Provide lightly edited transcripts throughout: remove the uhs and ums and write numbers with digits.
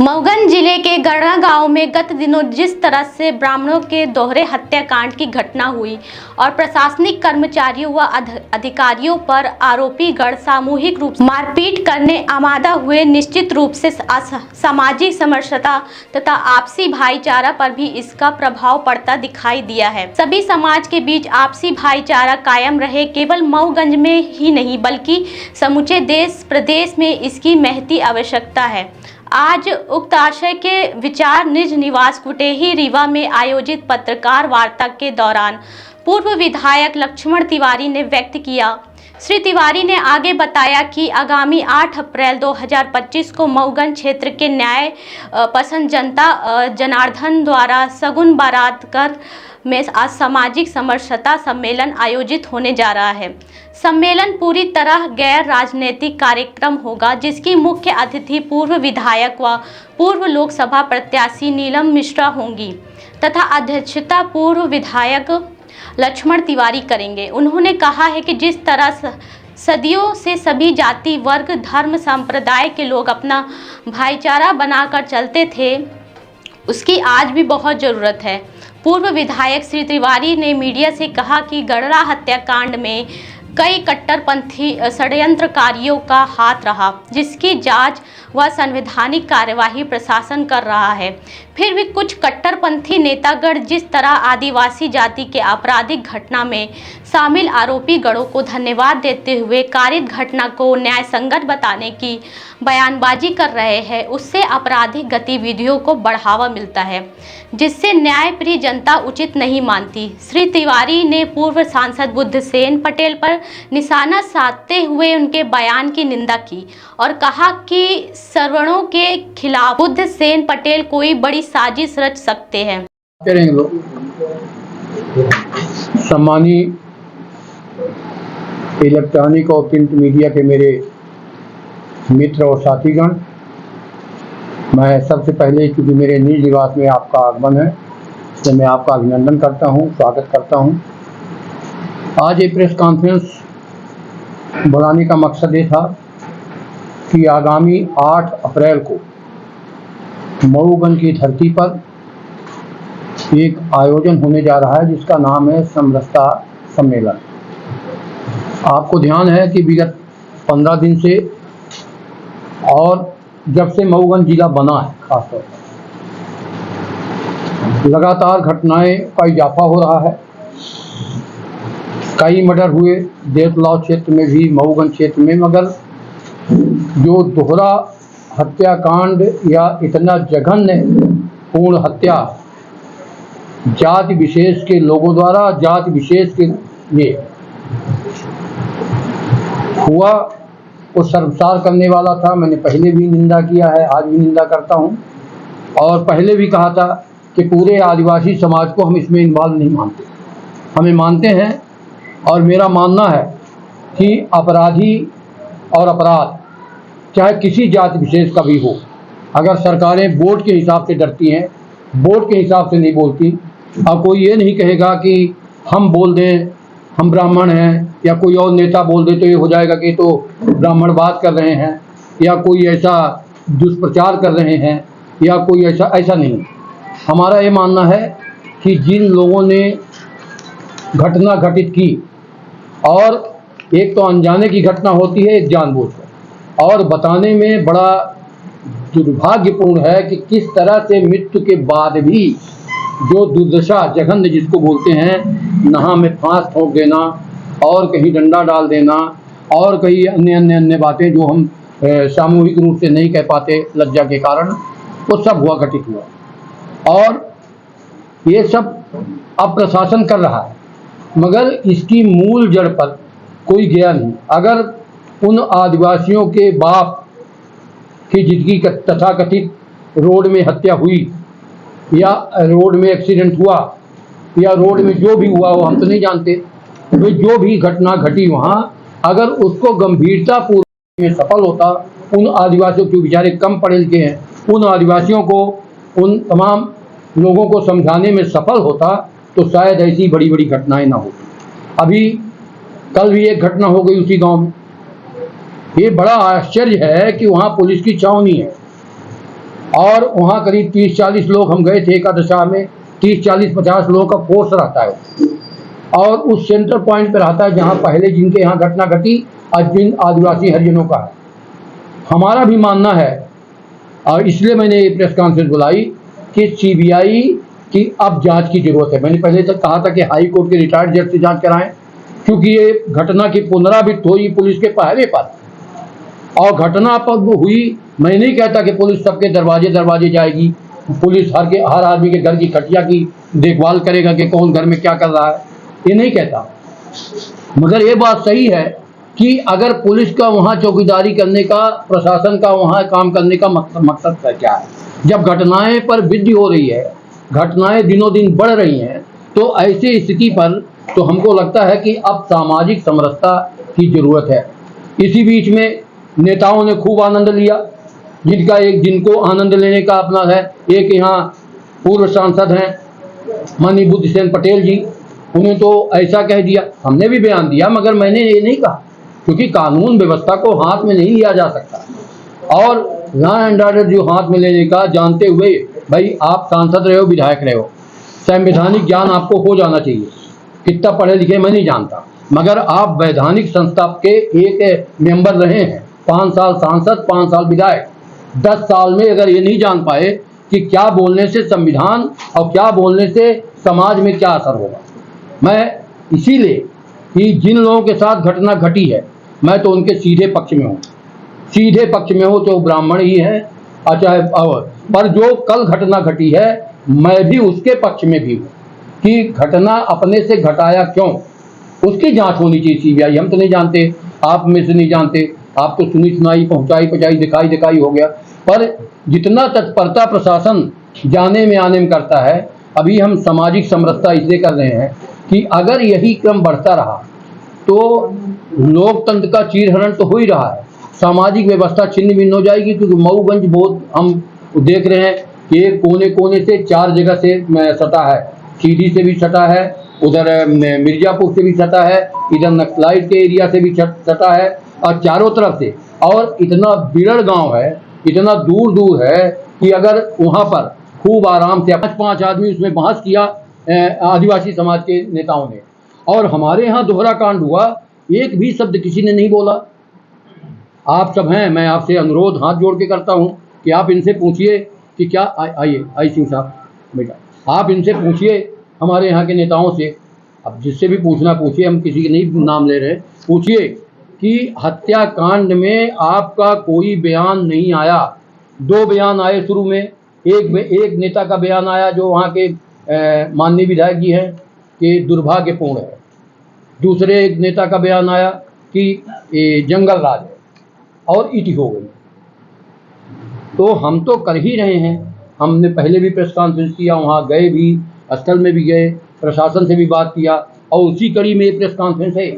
मऊगंज जिले के गढ़ा गांव में गत दिनों जिस तरह से ब्राह्मणों के दोहरे हत्याकांड की घटना हुई और प्रशासनिक कर्मचारियों व अधिकारियों पर आरोपी गण सामूहिक रूप से मारपीट करने आमादा हुए, निश्चित रूप से सामाजिक समरसता तथा आपसी भाईचारा पर भी इसका प्रभाव पड़ता दिखाई दिया है। सभी समाज के बीच आपसी भाईचारा कायम रहे, केवल मऊगंज में ही नहीं बल्कि समूचे देश प्रदेश में इसकी महती आवश्यकता है। आज उक्त आशय के विचार निज निवास कुटेही रीवा में आयोजित पत्रकार वार्ता के दौरान पूर्व विधायक लक्ष्मण तिवारी ने व्यक्त किया। श्री तिवारी ने आगे बताया कि आगामी 8 अप्रैल 2025 को मऊगंज क्षेत्र के न्याय पसंद जनता जनार्दन द्वारा सगुन बारातकर में आज सामाजिक समरसता सम्मेलन आयोजित होने जा रहा है। सम्मेलन पूरी तरह गैर राजनीतिक कार्यक्रम होगा, जिसकी मुख्य अतिथि पूर्व विधायक व पूर्व लोकसभा प्रत्याशी नीलम मिश्रा होंगी तथा अध्यक्षता पूर्व विधायक लक्ष्मण तिवारी करेंगे। उन्होंने कहा है कि जिस तरह सदियों से सभी जाति वर्ग धर्म संप्रदाय के लोग अपना भाईचारा बनाकर चलते थे, उसकी आज भी बहुत ज़रूरत है। पूर्व विधायक श्री तिवारी ने मीडिया से कहा कि गढ़ा हत्याकांड में कई कट्टरपंथी षड्यंत्रकारियों का हाथ रहा, जिसकी जांच व संवैधानिक कार्यवाही प्रशासन कर रहा है। फिर भी कुछ कट्टरपंथी नेतागण जिस तरह आदिवासी जाति के आपराधिक घटना में शामिल आरोपी गणों को धन्यवाद देते हुए कारित घटना को न्याय संगत बताने की बयानबाजी कर रहे हैं, उससे आपराधिक गतिविधियों को बढ़ावा मिलता है, जिससे न्यायप्रिय जनता उचित नहीं मानती। श्री तिवारी ने पूर्व सांसद बुद्धसेन पटेल पर निशाना साधते हुए उनके बयान की निंदा की और कहा कि सवर्णों के खिलाफ बुद्धसेन पटेल कोई बड़ी साजिश रच सकते हैं। सम्मानित इलेक्ट्रॉनिक और प्रिंट मीडिया के मेरे मित्र और साथीगण, मैं सबसे पहले क्योंकि मेरे निज निवास में आपका आगमन है, तो मैं आपका अभिनंदन करता हूं, स्वागत करता हूं। आज ये प्रेस कॉन्फ्रेंस बुलाने का मकसद ये था कि आगामी 8 अप्रैल को मऊगंज की धरती पर एक आयोजन होने जा रहा है, जिसका नाम है समरसता सम्मेलन। आपको ध्यान है कि विगत 15 दिन से और जब से मऊगंज जिला बना है, खासतौर पर लगातार घटनाएं का इजाफा हो रहा है। कई मर्डर हुए देवतलाव क्षेत्र में भी, मऊगंज क्षेत्र में, मगर जो दोहरा हत्याकांड या इतना जघन्य पूर्ण हत्या जाति विशेष के लोगों द्वारा जाति विशेष के लिए हुआ, वो शर्मसार करने वाला था। मैंने पहले भी निंदा किया है, आज भी निंदा करता हूँ और पहले भी कहा था कि पूरे आदिवासी समाज को हम इसमें इन्वॉल्व नहीं मानते, हमें मानते हैं। और मेरा मानना है कि अपराधी और अपराध चाहे किसी जाति विशेष का भी हो, अगर सरकारें वोट के हिसाब से डरती हैं, वोट के हिसाब से नहीं बोलती, और कोई ये नहीं कहेगा कि हम बोल दें हम ब्राह्मण हैं या कोई और नेता बोल दे तो ये हो जाएगा कि तो ब्राह्मणवाद कर रहे हैं या कोई ऐसा दुष्प्रचार कर रहे हैं या कोई ऐसा नहीं। हमारा ये मानना है कि जिन लोगों ने घटना घटित की, और एक तो अनजाने की घटना होती है, एक जानबूझकर, और बताने में बड़ा दुर्भाग्यपूर्ण है कि किस तरह से मृत्यु के बाद भी जो दुर्दशा जघन्य जिसको बोलते हैं, नहा में फांस ठोक देना और कहीं डंडा डाल देना और कहीं अन्य बातें जो हम सामूहिक रूप से नहीं कह पाते लज्जा के कारण, वो सब घटित हुआ। और ये सब अब प्रशासन कर रहा है, मगर इसकी मूल जड़ पर कोई गया नहीं। अगर उन आदिवासियों के बाप की जिंदगी तथाकथित रोड में हत्या हुई या रोड में एक्सीडेंट हुआ या रोड में जो भी हुआ वो हम तो नहीं जानते, तो जो भी घटना घटी वहाँ, अगर उसको गंभीरता पूर्वक में सफल होता, उन आदिवासियों के बेचारे कम पढ़े लिखे हैं, उन आदिवासियों को, उन तमाम लोगों को समझाने में सफल होता, तो शायद ऐसी बड़ी बड़ी घटनाएं ना होती। अभी कल भी एक घटना हो गई उसी गांव में। ये बड़ा आश्चर्य है कि वहाँ पुलिस की छावनी है, और वहाँ करीब 30-40 लोग हम गए थे एकादशा में, 30-40-50 लोगों का फोर्स रहता है और उस सेंटर पॉइंट पर रहता है जहाँ पहले जिनके यहाँ घटना घटी आज जिन आदिवासी हरिजनों का है। हमारा भी मानना है और इसलिए मैंने ये प्रेस कॉन्फ्रेंस बुलाई कि सीबीआई की अब जांच की जरूरत है। मैंने पहले तक कहा था कि हाई कोर्ट के रिटायर्ड जज से जांच कराएं, क्योंकि ये घटना की पुनरावृत्ति हुई पुलिस के पहरे पर और घटना पर वो हुई। मैं नहीं कहता कि पुलिस सबके दरवाजे दरवाजे जाएगी, पुलिस हर आदमी के घर की खटिया की देखभाल करेगा कि कौन घर में क्या कर रहा है, ये नहीं कहता। मगर ये बात सही है कि अगर पुलिस का वहाँ चौकीदारी करने का, प्रशासन का वहाँ काम करने का मकसद क्या है। जब घटनाएं पर वृद्धि हो रही है, घटनाएं दिनों दिन बढ़ रही हैं, तो ऐसी स्थिति पर तो हमको लगता है कि अब सामाजिक समरसता की जरूरत है। इसी बीच में नेताओं ने खूब आनंद लिया, जिनको आनंद लेने का अपना है। एक यहाँ पूर्व सांसद हैं माननीय बुद्धसेन पटेल जी, उन्हें तो ऐसा कह दिया, हमने भी बयान दिया, मगर मैंने ये नहीं कहा क्योंकि कानून व्यवस्था को हाथ में नहीं लिया जा सकता और लॉ एंड ऑर्डर जो हाथ में लेने का जानते हुए, भाई आप सांसद रहे हो, विधायक रहे हो, संवैधानिक ज्ञान आपको हो जाना चाहिए। कितना पढ़े लिखे मैं नहीं जानता, मगर आप वैधानिक संस्था के एक मेंबर रहे हैं, 5 साल सांसद, 5 साल विधायक। 10 साल में अगर ये नहीं जान पाए कि क्या बोलने से संविधान और क्या बोलने से समाज में क्या असर होगा। मैं इसीलिए कि जिन लोगों के साथ घटना घटी है, मैं तो उनके सीधे पक्ष में हूँ। सीधे पक्ष में हो तो ब्राह्मण ही है, चाहे पर जो कल घटना घटी है, मैं भी उसके पक्ष में भी हूँ कि घटना अपने से घटाया क्यों, उसकी जांच होनी चाहिए सीबीआई। हम तो नहीं जानते, आप में से नहीं जानते, आप तो सुनी सुनाई, पहुंचाई पहुंचाई, दिखाई दिखाई हो गया। पर जितना तत्परता प्रशासन जाने में आने में करता है, अभी हम सामाजिक समरसता इसलिए कर रहे हैं कि अगर यही क्रम बढ़ता रहा तो लोकतंत्र का चीरहरण तो हो ही रहा है, सामाजिक व्यवस्था छिन्न भिन्न हो जाएगी। क्योंकि मऊगंज बहुत हम देख रहे हैं कि कोने कोने से 4 जगह से सटा है, सीधी से भी सटा है, उधर मिर्जापुर से भी सटा है, इधर नक्सलाइट के एरिया से भी सटा है और चारों तरफ से। और इतना बिरड़ गांव है, इतना दूर दूर है कि अगर वहाँ पर खूब आराम से 5 आदमी उसमें बहस किया आदिवासी समाज के नेताओं ने, और हमारे यहाँ दोहरा कांड हुआ, एक भी शब्द किसी ने नहीं बोला। आप सब हैं, मैं आपसे अनुरोध हाथ जोड़ के करता हूँ कि आप इनसे पूछिए कि क्या, आइए सिंह साहब बेटा, आप इनसे पूछिए हमारे यहाँ के नेताओं से, अब जिससे भी पूछना पूछिए, हम किसी के नहीं नाम ले रहे, पूछिए कि हत्याकांड में आपका कोई बयान नहीं आया। 2 बयान आए शुरू में, एक नेता का बयान आया जो वहाँ के माननीय विधायक जी हैं कि दुर्भाग्यपूर्ण है, दूसरे एक नेता का बयान आया कि ये जंगल राज है और ईटी हो गई। तो हम तो कर ही रहे हैं, हमने पहले भी प्रेस कॉन्फ्रेंस किया, वहाँ गए भी, स्थल में भी गए, प्रशासन से भी बात किया और उसी कड़ी में ये प्रेस कॉन्फ्रेंस है,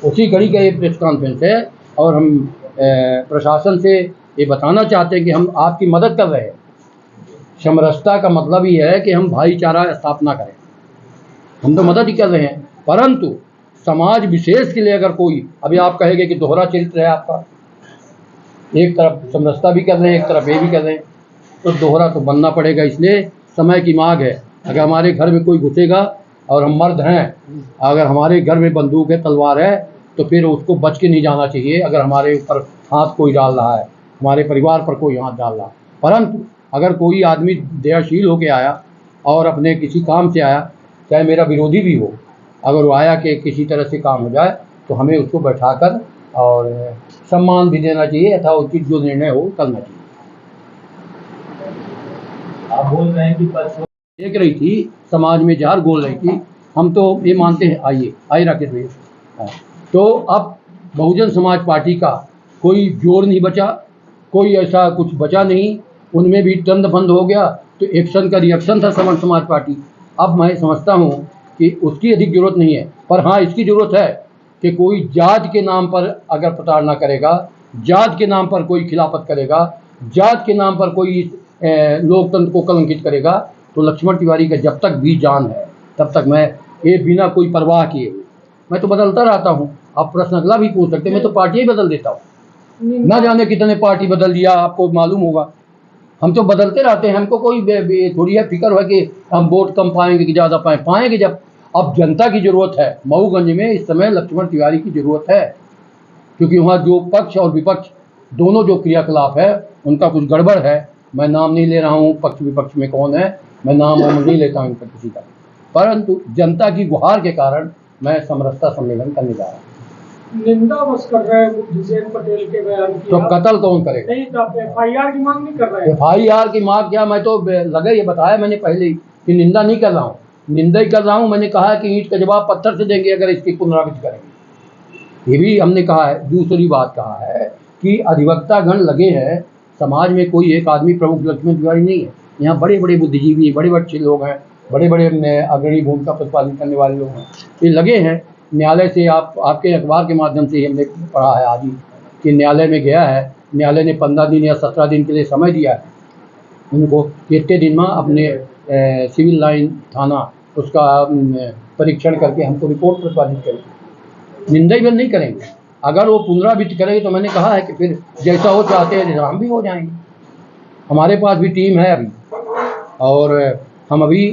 उसी कड़ी का ये प्रेस कॉन्फ्रेंस है। और हम प्रशासन से ये बताना चाहते हैं कि हम आपकी मदद कर रहे हैं। समरसता का मतलब ही है कि हम भाईचारा स्थापना करें, हम तो मदद ही कर रहे हैं। परंतु समाज विशेष के लिए अगर कोई, अभी आप कहेंगे कि दोहरा चरित्र है आपका, एक तरफ समरसता भी कर रहे हैं, एक तरफ ये भी कर रहे हैं, तो दोहरा तो बनना पड़ेगा। इसलिए समय की मांग है। अगर हमारे घर में कोई घुसेगा और हम मर्द हैं, अगर हमारे घर में बंदूक है, तलवार है, तो फिर उसको बच के नहीं जाना चाहिए। अगर हमारे ऊपर हाथ कोई डाल रहा है, हमारे परिवार पर कोई हाथ डाल रहा है, परंतु अगर कोई आदमी दयाशील होकर आया और अपने किसी काम से आया, चाहे मेरा विरोधी भी हो, अगर वो आया कि किसी तरह से काम हो जाए, तो हमें उसको बैठाकर और सम्मान भी देना चाहिए, अथवा उचित जो निर्णय हो करना चाहिए। आप बोल रहे हैं कि देख रही थी समाज में जहर घोल रही थी, हम तो ये मानते हैं। आइए राकेश भैया। तो अब बहुजन समाज पार्टी का कोई जोर नहीं बचा, कोई ऐसा कुछ बचा नहीं, उनमें भी दंड बंद हो गया। तो एक्शन का रिएक्शन था समाज पार्टी। अब मैं समझता हूँ कि उसकी अधिक जरूरत नहीं है, पर हाँ इसकी ज़रूरत है कि कोई जात के नाम पर अगर प्रताड़ना करेगा, जात के नाम पर कोई खिलाफत करेगा, जात के नाम पर कोई लोकतंत्र को कलंकित करेगा, तो लक्ष्मण तिवारी का जब तक भी जान है तब तक मैं ये बिना कोई परवाह किए मैं तो बदलता रहता हूँ। आप प्रश्न अगला भी पूछ सकते, मैं तो पार्टी ही बदल देता हूँ, ना जाने कितने पार्टी बदल दिया, आपको मालूम होगा। हम तो बदलते रहते हैं, हमको कोई थोड़ी है फिक्र है कि हम वोट कम पाएंगे कि ज़्यादा पाएंगे जब। अब जनता की ज़रूरत है, मऊगंज में इस समय लक्ष्मण तिवारी की ज़रूरत है, क्योंकि वहाँ जो पक्ष और विपक्ष दोनों जो क्रियाकलाप है उनका कुछ गड़बड़ है। मैं नाम नहीं ले रहा हूँ पक्ष विपक्ष में कौन है, मैं नाम नहीं लेता हूँ इनका किसी का, परंतु जनता की गुहार के कारण मैं समरसता सम्मेलन करने जा रहा हूँ। निंदा बस कर रहे हैं बुद्धिसेन पटेल के बयान की। तो कत्ल कौन करेगा? नहीं, तो आप FIR की मांग नहीं कर रहे हैं? FIR की मांग क्या, मैं तो लगे, ये बताया मैंने पहले ही कि निंदा नहीं कर रहा हूँ, निंदा ही कर रहा हूँ। मैंने कहा है कि ईंट का जवाब पत्थर से देंगे अगर इसकी पुनरावृत्ति करेंगे, ये भी हमने कहा है। दूसरी बात कहा है कि अधिवक्ता गण लगे हैं, समाज में कोई एक आदमी प्रमुख लक्ष्मण तिवारी नहीं है, यहाँ बड़े बड़े बुद्धिजीवी, बड़े अच्छे लोग हैं, बड़े बड़े अग्रणी भूमिका प्रतिपादन करने वाले लोग हैं, ये लगे हैं। न्यायालय से आपके अखबार के माध्यम से हमने पढ़ा है आज ही कि न्यायालय में गया है, न्यायालय ने 15 दिन या 17 दिन के लिए समय दिया है उनको कि इतने दिन में अपने सिविल लाइन थाना उसका परीक्षण करके हमको रिपोर्ट प्रतिपादित करें। निंदा ही नहीं करेंगे, अगर वो पुनरावृत्ति करेंगे तो मैंने कहा है कि फिर जैसा वो चाहते हैं हम भी हो जाएंगे। हमारे पास भी टीम है अभी, और हम अभी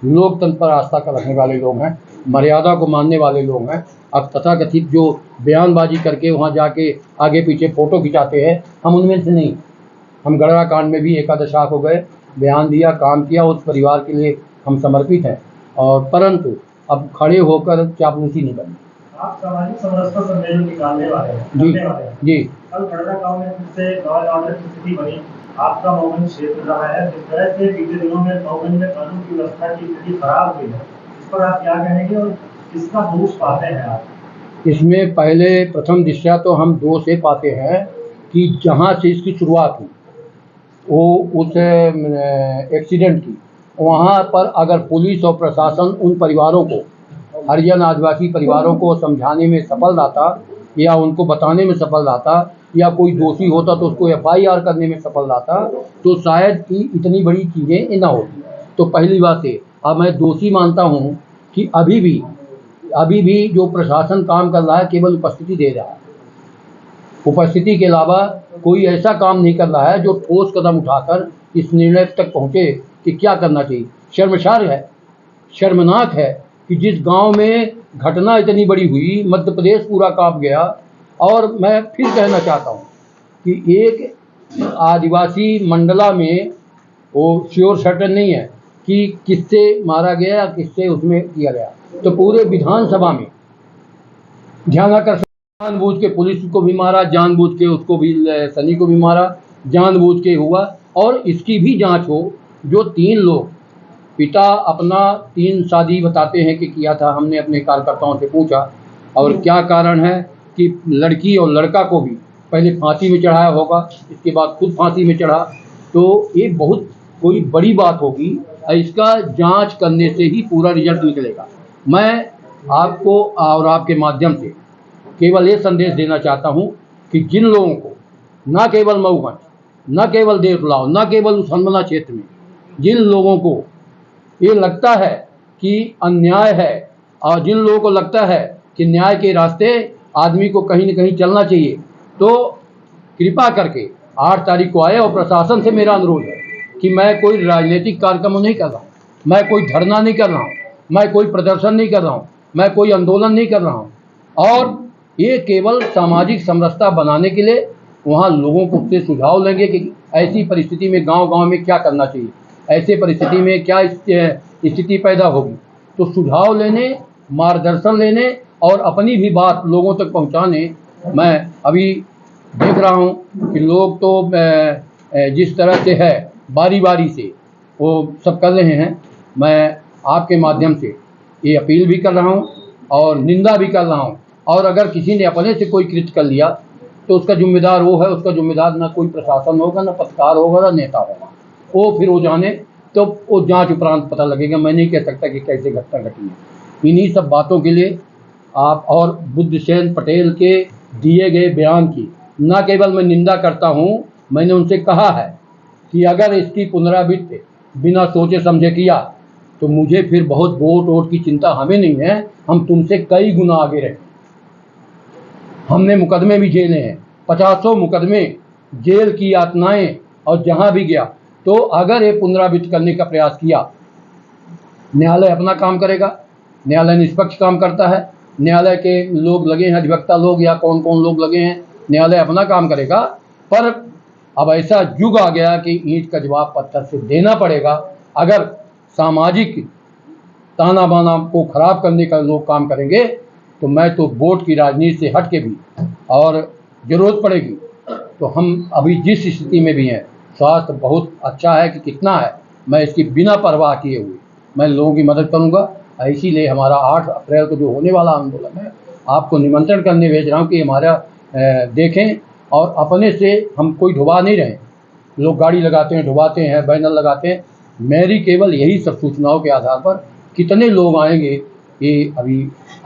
लोकतंत्र पर आस्था का रखने वाले लोग हैं, मर्यादा को मानने वाले लोग हैं। अब तथाकथित जो बयानबाजी करके वहाँ जाके आगे पीछे फ़ोटो खिंचाते हैं, हम उनमें से नहीं। हम गढ़वा कांड में भी एकादशाह हो गए, बयान दिया, काम किया, उस परिवार के लिए हम समर्पित हैं, और परंतु अब खड़े होकर चापलूसी नहीं करनी। आप सामाजिक समरसता सम्मेलन निकालने वाले हैं, जी जी। कल गढ़वा गांव में फिर से लॉ एंड ऑर्डर की स्थिति बनी। आपका मऊगंज क्षेत्र रहा है, जिस तरह से बीते दिनों में मऊगंज में कानून की व्यवस्था की स्थिति खराब हुई है, इस पर आप क्या कहेंगे और किसका दोष पाते हैं आप? इसमें पहले प्रथम दृष्टया तो हम दोष ये पाते हैं कि जहाँ से इसकी शुरुआत हुई वो उस एक्सीडेंट की, वहाँ पर अगर पुलिस और प्रशासन उन परिवारों को, हरिजन आदिवासी परिवारों को समझाने में सफल रहता, या उनको बताने में सफल रहता, या कोई दोषी होता तो उसको FIR करने में सफल रहता, तो शायद कि इतनी बड़ी चीज़ें ना होती। तो पहली बात है, अब मैं दोषी मानता हूँ कि अभी भी जो प्रशासन काम कर रहा है केवल उपस्थिति दे रहा है, उपस्थिति के अलावा कोई ऐसा काम नहीं कर रहा है जो ठोस कदम उठाकर इस निर्णय तक पहुँचे कि क्या करना चाहिए। शर्मसार है, शर्मनाक है कि जिस गांव में घटना इतनी बड़ी हुई, मध्य प्रदेश पूरा कांप गया। और मैं फिर कहना चाहता हूं कि एक आदिवासी मंडला में वो श्योर सर्टन नहीं है कि किससे मारा गया या किससे उसमें किया गया, तो पूरे विधानसभा में ध्यानाकर्षण, जानबूझ के पुलिस को भी मारा, जानबूझ के उसको भी, सनी को भी मारा, जानबूझ के हुआ। और इसकी भी जांच हो। जो 3 लोग, पिता अपना 3 शादी बताते हैं कि किया था, हमने अपने कार्यकर्ताओं से पूछा, और क्या कारण है कि लड़की और लड़का को भी पहले फांसी में चढ़ाया होगा, इसके बाद खुद फांसी में चढ़ा, तो ये बहुत कोई बड़ी बात होगी। इसका जांच करने से ही पूरा रिजल्ट निकलेगा। मैं आपको और आपके माध्यम से केवल ये संदेश देना चाहता हूँ कि जिन लोगों को, न केवल मऊगंज, न केवल देवलाव, न केवल उस हनुमना क्षेत्र में, जिन लोगों को ये लगता है कि अन्याय है, और जिन लोगों को लगता है कि न्याय के रास्ते आदमी को कहीं न कहीं चलना चाहिए, तो कृपा करके 8 तारीख को आए। और प्रशासन से मेरा अनुरोध है कि मैं कोई राजनीतिक कार्यक्रम नहीं कर रहा हूँ, मैं कोई धरना नहीं कर रहा हूँ, मैं कोई प्रदर्शन नहीं कर रहा हूँ, मैं कोई आंदोलन नहीं कर रहा हूँ, और ये केवल सामाजिक समरसता बनाने के लिए वहाँ लोगों को से सुझाव लेंगे कि ऐसी परिस्थिति में गांव-गांव में क्या करना चाहिए, ऐसे परिस्थिति में क्या स्थिति पैदा होगी। तो सुझाव लेने, मार्गदर्शन लेने और अपनी भी बात लोगों तक पहुंचाने। मैं अभी देख रहा हूं कि लोग तो जिस तरह से है बारी बारी से वो सब कर रहे हैं। मैं आपके माध्यम से ये अपील भी कर रहा हूं और निंदा भी कर रहा हूं, और अगर किसी ने अपने से कोई कृत्य कर लिया तो उसका जिम्मेदार वो है, उसका जिम्मेदार ना कोई प्रशासन होगा, ना पत्रकार होगा, ना नेता होगा। वो फिर वो जाने, तो वो जांच उपरांत पता लगेगा। मैं नहीं कह सकता कि कैसे घटना घटी है। इन्हीं सब बातों के लिए आप और बुद्धसेन पटेल के दिए गए बयान की न केवल मैं निंदा करता हूँ, मैंने उनसे कहा है कि अगर इसकी पुनरावृत्ति बिना सोचे समझे किया तो मुझे फिर बहुत वोट की चिंता हमें नहीं है। हम तुमसे कई गुना आगे रहे, हमने मुकदमे भी झेले हैं, 50 मुकदमे, जेल की यातनाएं, और जहाँ भी गया तो अगर ये पुनरावृत्त करने का प्रयास किया, न्यायालय अपना काम करेगा, न्यायालय निष्पक्ष काम करता है, न्यायालय के लोग लगे हैं, अधिवक्ता लोग या कौन कौन लोग लगे हैं, न्यायालय अपना काम करेगा। पर अब ऐसा युग आ गया कि ईंट का जवाब पत्थर से देना पड़ेगा। अगर सामाजिक ताना बाना को खराब करने का लोग काम करेंगे तो मैं तो वोट की राजनीति से हट के भी, और ज़रूरत पड़ेगी तो हम अभी जिस स्थिति में भी हैं, स्वास्थ्य बहुत अच्छा है कि कितना है, मैं इसकी बिना परवाह किए हुए मैं लोगों की मदद करूंगा। इसीलिए हमारा 8 अप्रैल को जो होने वाला आंदोलन है, आपको निमंत्रण करने भेज रहा हूं कि हमारा देखें, और अपने से हम कोई ढुबा नहीं रहे। लोग गाड़ी लगाते हैं, ढुबाते हैं, बैनर लगाते हैं। मेरी केवल यही सब सूचनाओं के आधार पर कितने लोग आएंगे ये अभी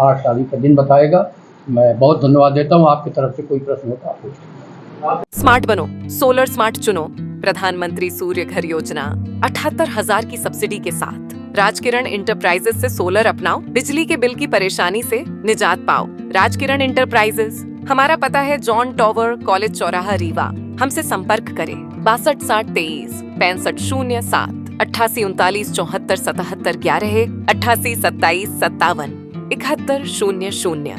8 तारीख का दिन बताएगा। मैं बहुत धन्यवाद देता हूँ। आपकी तरफ से कोई प्रश्न होता है आप पूछें। स्मार्ट बनो, सोलर स्मार्ट चुनो। प्रधानमंत्री सूर्य घर योजना 78,000 की सब्सिडी के साथ राजकिरण इंटरप्राइजेस से सोलर अपनाओ, बिजली के बिल की परेशानी से निजात पाओ। राजकिरण इंटरप्राइजेस, हमारा पता है जॉन टॉवर, कॉलेज चौराहा, रीवा। हमसे संपर्क करें 62 60 23 65 07 88 39 74 77 11 88 27 57 71 00।